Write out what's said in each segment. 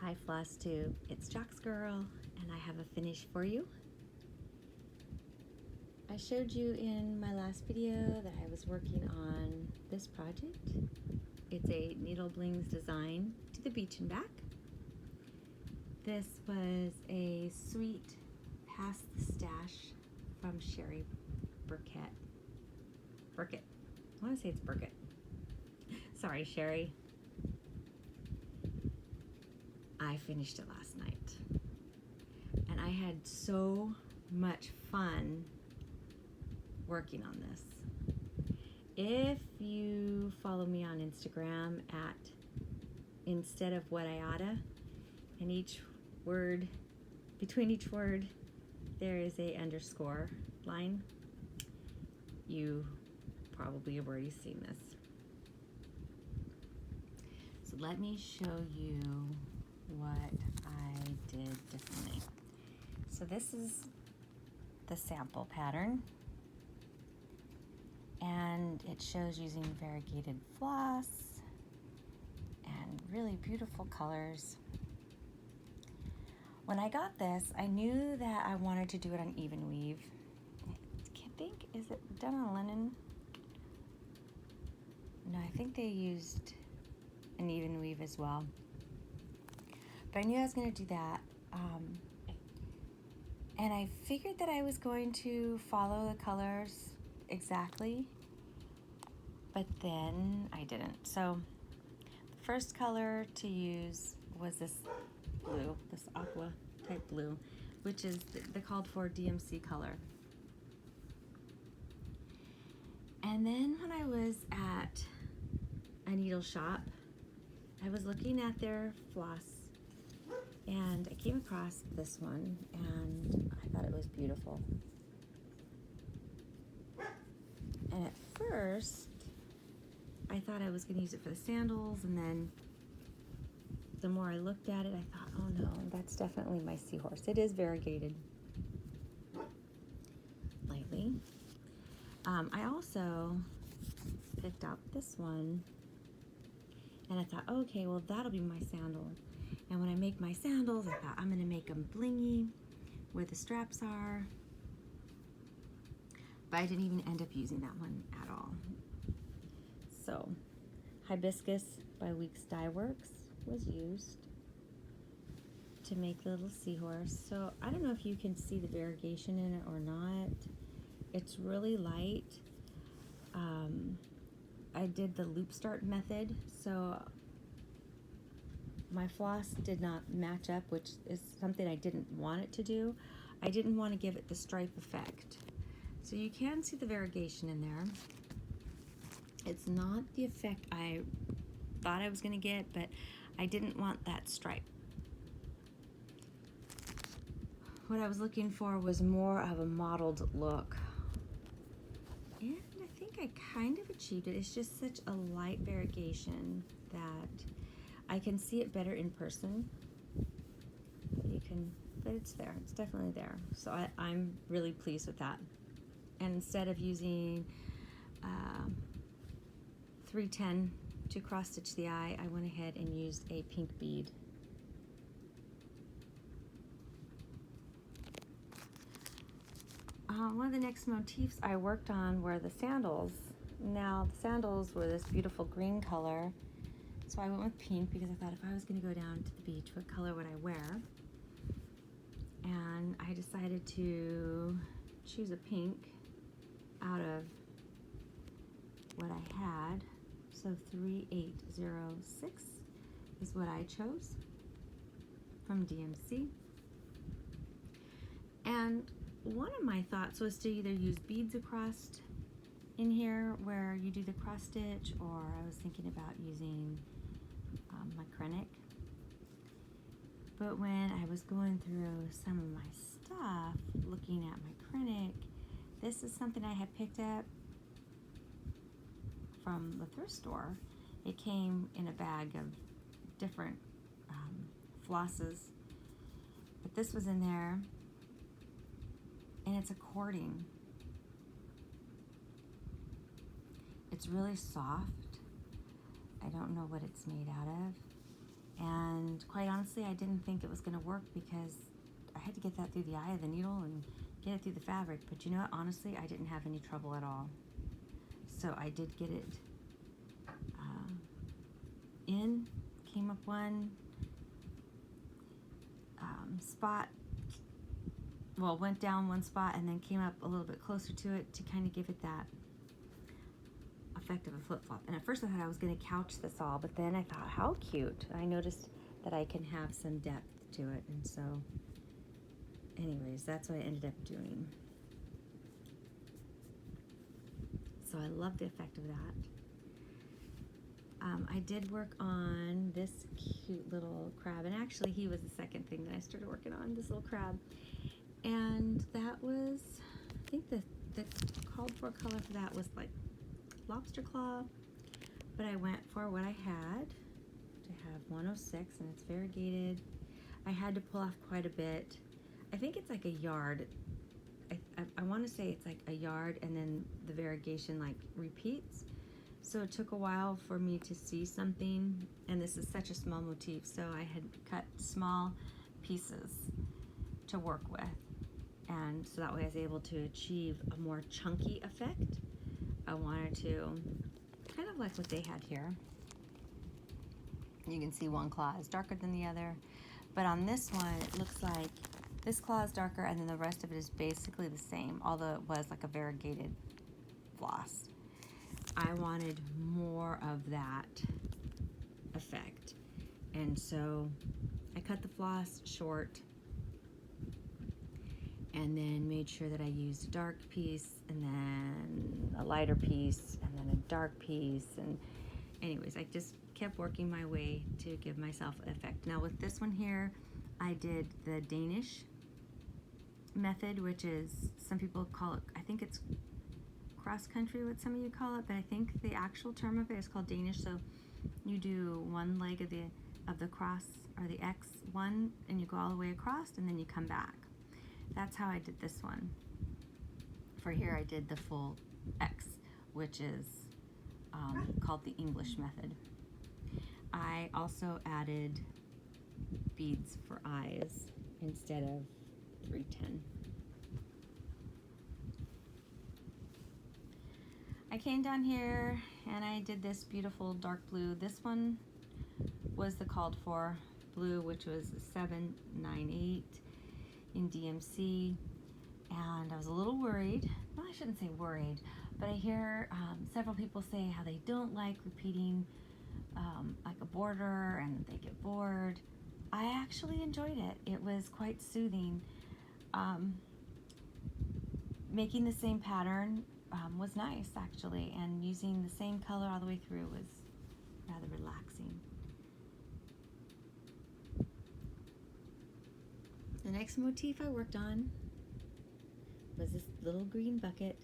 Hi FlossTube, it's Jock's Girl, and I have a finish for you. I showed you in my last video that I was working on this project. It's a Needle Blings design to the beach and back. This was a sweet Pass the Stash from Sherry Burkett. I want to say it's Burkett. Sorry, Sherry. I finished it last night, and I had so much fun working on this. If you follow me on Instagram at instead of what I oughta, and each word, between each word, there is a underscore line, you probably have already seen this. So let me show you what I did differently. So this is the sample pattern, and it shows using variegated floss and really beautiful colors. When I got this, I knew that I wanted to do it on even weave. I think, is it done on linen? No, I think they used an even weave as well. But I knew I was going to do that. And I figured that I was going to follow the colors exactly, but then I didn't. So the first color to use was this blue, this aqua type blue, which is the called for DMC color. And then when I was at a needle shop, I was looking at their floss, and I came across this one, and I thought it was beautiful. And at first, I thought I was going to use it for the sandals, and then the more I looked at it, I thought, oh no, that's definitely my seahorse. It is variegated lightly. I also picked up this one, and I thought, okay, well, that'll be my sandal. And when I make my sandals, I thought I'm gonna make them blingy where the straps are. But I didn't even end up using that one at all. So, Hibiscus by Weeks Dye Works was used to make the little seahorse. So I don't know if you can see the variegation in it or not. It's really light. I did the loop start method, so my floss did not match up, which is something I didn't want it to do. I didn't want to give it the stripe effect. So you can see the variegation in there. It's not the effect I thought I was going to get, but I didn't want that stripe. What I was looking for was more of a mottled look. And I think I kind of achieved it. It's just such a light variegation that I can see it better in person. But it's there. It's definitely there. So I'm really pleased with that. And instead of using 310 to cross stitch the eye, I went ahead and used a pink bead. One of the next motifs I worked on were the sandals. Now the sandals were this beautiful green color, so I went with pink because I thought if I was going to go down to the beach, what color would I wear? And I decided to choose a pink out of what I had. So 3806 is what I chose from DMC. And one of my thoughts was to either use beads across in here where you do the cross stitch, or I was thinking about using my Krennic. But when I was going through some of my stuff, looking at my Krennic, this is something I had picked up from the thrift store. It came in a bag of different flosses, but this was in there, and it's a cording. It's really soft. I don't know what it's made out of. And quite honestly, I didn't think it was going to work because I had to get that through the eye of the needle and get it through the fabric. But you know what? Honestly, I didn't have any trouble at all. So I did get it in, came up one spot, well, went down one spot and then came up a little bit closer to it to kind of give it that effect of a flip-flop. And at first I thought I was going to couch this all, but then I thought, how cute. I noticed that I can have some depth to it, and so anyways, that's what I ended up doing. So I love the effect of that. I did work on this cute little crab, and actually he was the second thing that I started working on, this little crab. And that was, I think the called for color for that was like lobster claw, but I went for what I had to have 106, and it's variegated. I had to pull off quite a bit. I think it's like a yard. I want to say it's like a yard, and then the variegation like repeats. So it took a while for me to see something, and this is such a small motif, so I had cut small pieces to work with, and so that way I was able to achieve a more chunky effect. I wanted to, kind of like what they had here. You can see one claw is darker than the other, but on this one it looks like this claw is darker and then the rest of it is basically the same, although it was like a variegated floss. I wanted more of that effect, and so I cut the floss short and then made sure that I used a dark piece and then a lighter piece and then a dark piece, and anyways, I just kept working my way to give myself an effect. Now with this one here, I did the Danish method, which is, some people call it, I think it's cross country, what some of you call it, but I think the actual term of it is called Danish. So you do one leg of the cross, or the X one, and you go all the way across and then you come back. That's how I did this one. For here I did the full X, which is called the English method. I also added beads for eyes instead of 310. I came down here and I did this beautiful dark blue. This one was the called for blue, which was 798 in DMC, and I was a little worried. Well, I shouldn't say worried, but I hear several people say how they don't like repeating like a border and they get bored. I actually enjoyed it. It was quite soothing. Making the same pattern was nice actually, and using the same color all the way through was rather relaxing. The next motif I worked on was this little green bucket,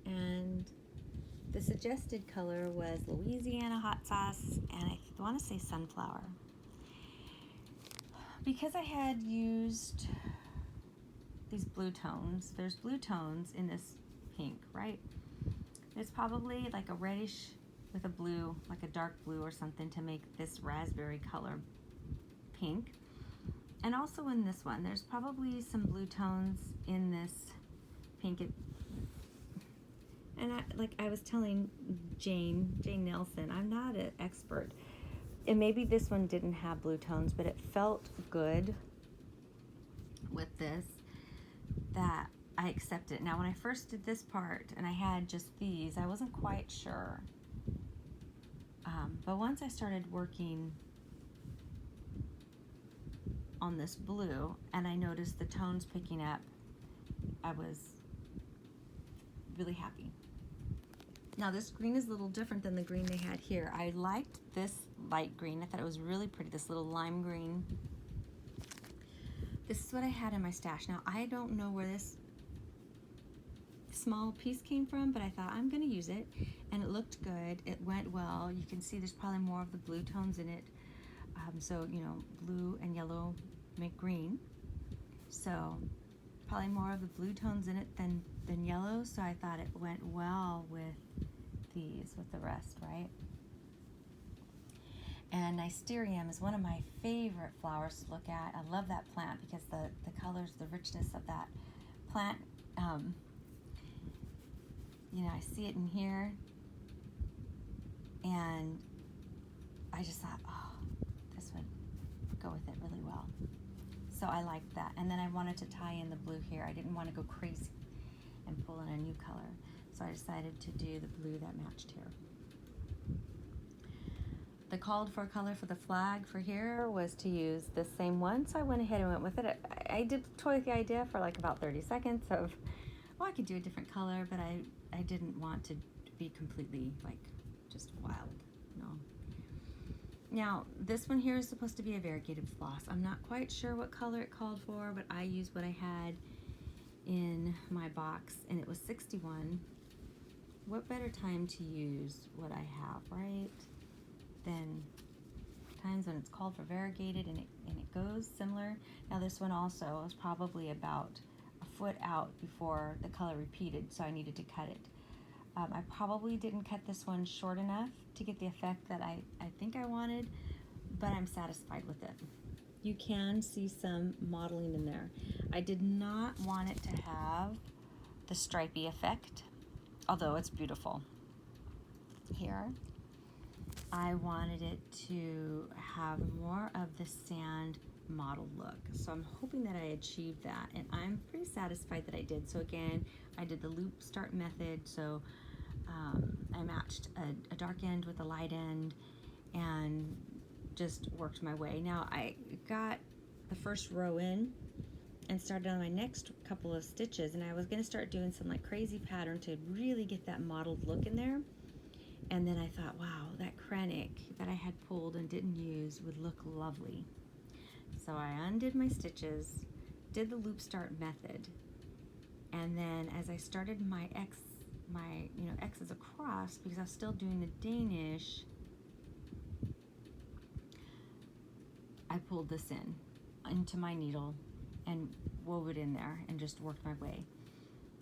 and the suggested color was Louisiana hot sauce, and I want to say sunflower. Because I had used these blue tones, there's blue tones in this pink, right? There's probably like a reddish with a blue, like a dark blue or something, to make this raspberry color pink. And also in this one, there's probably some blue tones in this pink. And like I was telling Jane Nelson, I'm not an expert. And maybe this one didn't have blue tones, but it felt good with this, that I accept it. Now when I first did this part and I had just these, I wasn't quite sure. But once I started working on this blue and I noticed the tones picking up, I was really happy. Now this green is a little different than the green they had here. I liked this light green. I thought it was really pretty, this little lime green. This is what I had in my stash. Now I don't know where this small piece came from, but I thought I'm gonna use it, and it looked good. It went well. You can see there's probably more of the blue tones in it. So, you know, blue and yellow make green. So probably more of the blue tones in it than yellow. So I thought it went well with these, with the rest, right? And Nysterium is one of my favorite flowers to look at. I love that plant because the colors, the richness of that plant, you know, I see it in here, and I just thought, oh, this would go with it really well. So I liked that. And then I wanted to tie in the blue here. I didn't want to go crazy and pull in a new color. So I decided to do the blue that matched here. The called for color for the flag for here was to use the same one, so I went ahead and went with it. I did toy with the idea for like about 30 seconds of, well, I could do a different color, but I didn't want to be completely like just wild, no. Now, this one here is supposed to be a variegated floss. I'm not quite sure what color it called for, but I used what I had in my box, and it was 61. What better time to use what I have, right? Than times when it's called for variegated and it goes similar. Now this one also was probably about a foot out before the color repeated, so I needed to cut it. I probably didn't cut this one short enough to get the effect that I think I wanted, but I'm satisfied with it. You can see some modeling in there. I did not want it to have the stripy effect, although it's beautiful. Here, I wanted it to have more of the sand model look. So I'm hoping that I achieved that, and I'm pretty satisfied that I did. So again, I did the loop start method. So I matched a dark end with a light end and just worked my way. Now I got the first row in and started on my next couple of stitches, and I was going to start doing some like crazy pattern to really get that modeled look in there. And then I thought, wow, that krennic that I had pulled and didn't use would look lovely. So I undid my stitches, did the loop start method, and then as I started my X's across, because I was still doing the Danish, I pulled this in into my needle and wove it in there and just worked my way.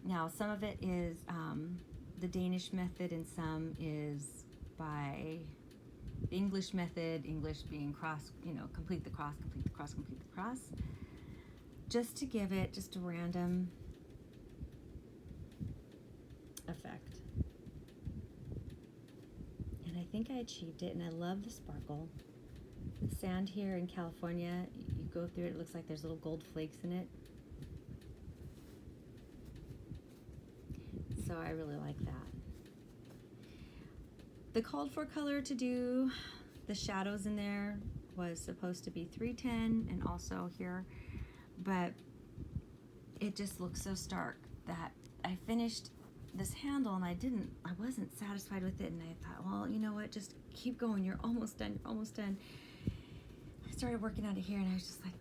Now some of it is the Danish method, and some is by the English method, English being cross, complete the cross, complete the cross, complete the cross, just to give it just a random effect. And I think I achieved it, and I love the sparkle. The sand here in California, you go through it, it looks like there's little gold flakes in it. So I really like that. The called for color to do the shadows in there was supposed to be 310 and also here, but it just looks so stark that I finished this handle and I wasn't satisfied with it, and I thought, well, you know what, just keep going, you're almost done, you're almost done. I started working on it here and I was just like,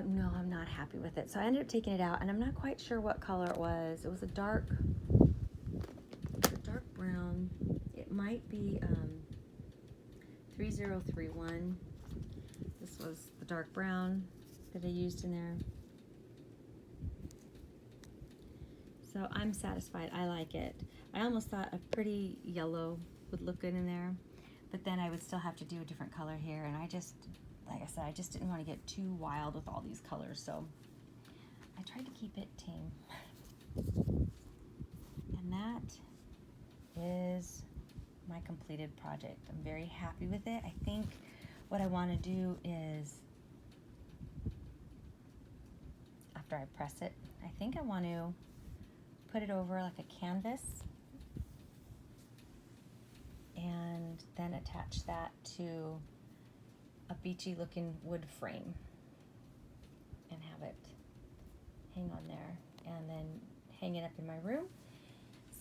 no, I'm not happy with it. So I ended up taking it out, and I'm not quite sure what color it was. It was a dark brown. It might be 3031. This was the dark brown that I used in there. So I'm satisfied. I like it. I almost thought a pretty yellow would look good in there, but then I would still have to do a different color here, and I just, like I said, I just didn't want to get too wild with all these colors, so I tried to keep it tame. And that is my completed project. I'm very happy with it. I think what I want to do is, after I press it, I think I want to put it over like a canvas and then attach that to a beachy looking wood frame and have it hang on there, and then hang it up in my room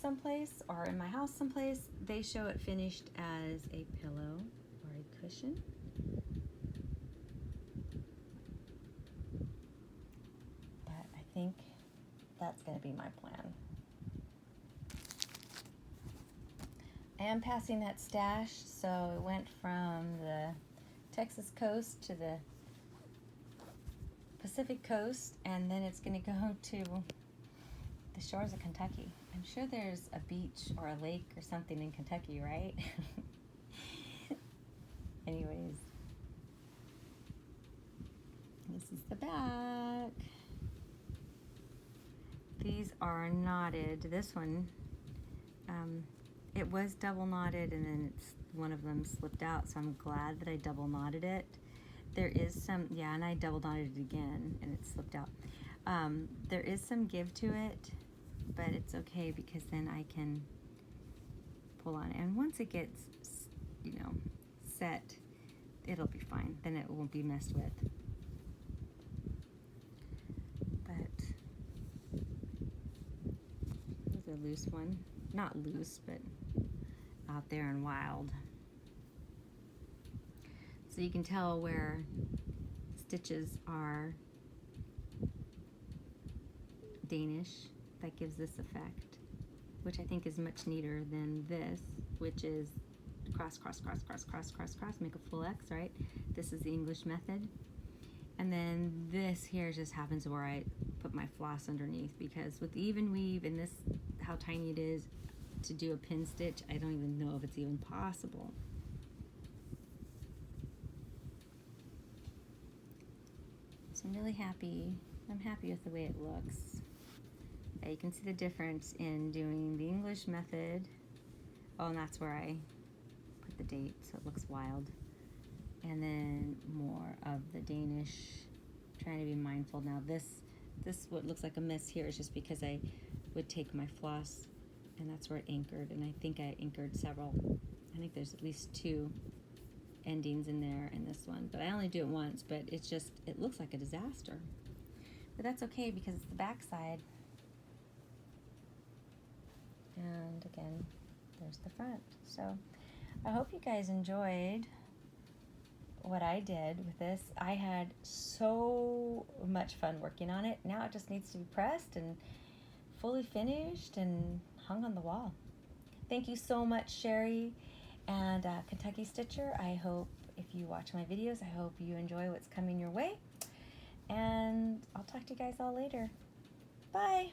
someplace or in my house someplace. They show it finished as a pillow or a cushion. But I think that's going to be my plan. I am passing that stash, so it went from the Texas coast to the Pacific coast, and then it's going to go to the shores of Kentucky. I'm sure there's a beach or a lake or something in Kentucky, right? Anyways, This is the back. These are knotted. This one, it was double knotted and then one of them slipped out, so I'm glad that I double knotted it. There is some, yeah, and I double knotted it again and it slipped out. There is some give to it, but it's okay because then I can pull on it. And once it gets, you know, set, it'll be fine. Then it won't be messed with. But here's a loose one. Not loose, but out there and wild. So you can tell where stitches are Danish. That gives this effect, which I think is much neater than this, which is cross, cross, cross, cross, cross, cross, cross, make a full X, right? This is the English method. And then this here just happens where I put my floss underneath, because with the even weave and this, how tiny it is, to do a pin stitch, I don't even know if it's even possible. So I'm really happy. I'm happy with the way it looks. You can see the difference in doing the English method. Oh, and that's where I put the date, so it looks wild. And then more of the Danish. Trying to be mindful now. This what looks like a mess here is just because I would take my floss, and that's where it anchored, and I think I anchored several. I think there's at least 2 endings in there in this one, but I only do it once, but it's just, it looks like a disaster. But that's okay because it's the back side. And again, there's the front. So I hope you guys enjoyed what I did with this. I had so much fun working on it. Now it just needs to be pressed and fully finished and hung on the wall. Thank you so much, Sherry and Kentucky Stitcher. I hope if you watch my videos, I hope you enjoy what's coming your way. And I'll talk to you guys all later. Bye.